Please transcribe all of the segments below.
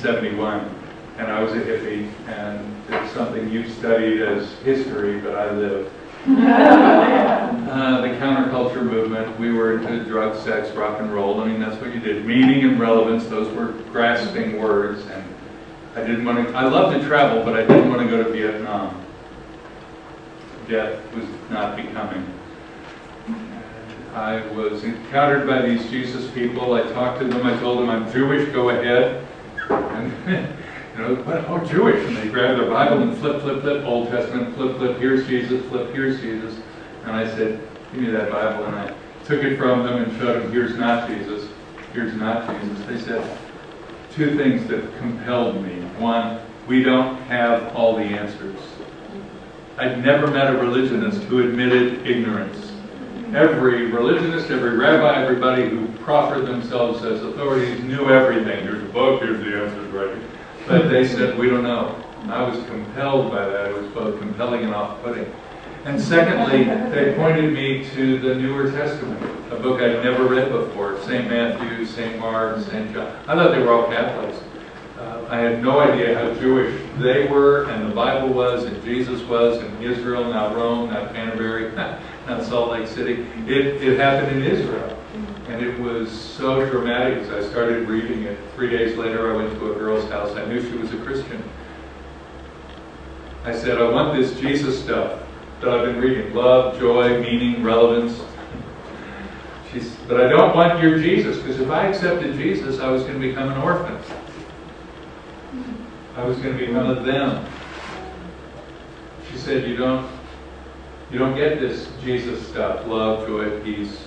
1971, and I was a hippie, and it's something you've studied as history, but I lived. The counterculture movement, we were into drugs, sex, rock and roll. I mean, that's what you did. Meaning and relevance, those were grasping words, and I didn't want to, I loved to travel, but I didn't want to go to Vietnam. Death was not becoming. I was encountered by these Jesus people. I talked to them. I told them, I'm Jewish, go ahead. And, what? Oh, Jewish. And they grabbed their Bible and flip, flip, flip, Old Testament, flip, flip, here's Jesus, flip, here's Jesus. And I said, give me that Bible. And I took it from them and showed them, here's not Jesus, here's not Jesus. They said two things that compelled me. One, we don't have all the answers. I'd never met a religionist who admitted ignorance. Every religionist, every rabbi, everybody who proffered themselves as authorities knew everything. Here's a book, here's the answers, right? But they said, we don't know. And I was compelled by that. It was both compelling and off-putting. And secondly, they pointed me to the Newer Testament, a book I'd never read before, St. Matthew, St. Mark, St. John. I thought they were all Catholics. I had no idea how Jewish they were, and the Bible was, and Jesus was, and Israel, not Rome, not Canterbury, not Salt Lake City. It happened in Israel. And it was so dramatic as I started reading it. 3 days later, I went to a girl's house. I knew she was a Christian. I said, I want this Jesus stuff that I've been reading. Love, joy, meaning, relevance. But I don't want your Jesus, because if I accepted Jesus, I was going to become an orphan. I was going to become a them. She said, you don't get this Jesus stuff, love, joy, peace,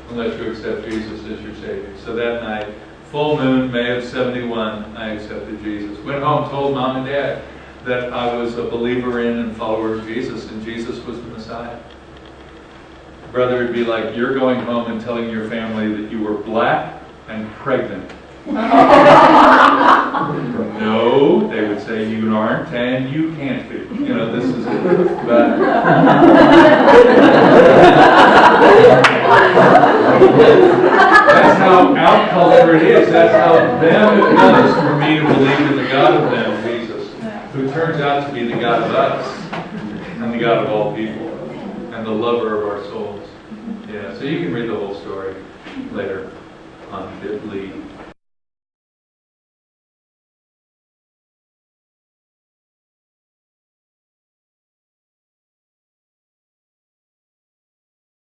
unless you accept Jesus as your Savior. So that night, full moon, May of 71, I accepted Jesus. Went home, told Mom and Dad that I was a believer in and follower of Jesus, and Jesus was the Messiah. Brother would be like, you're going home and telling your family that you were black and pregnant. No, they would say you aren't and you can't be. This is it. But that's how out culture it is. That's how them it was for me to believe in the God of them, Jesus, who turns out to be the God of us and the God of all people and the lover of our souls. Yeah, so you can read the whole story later on Bibly.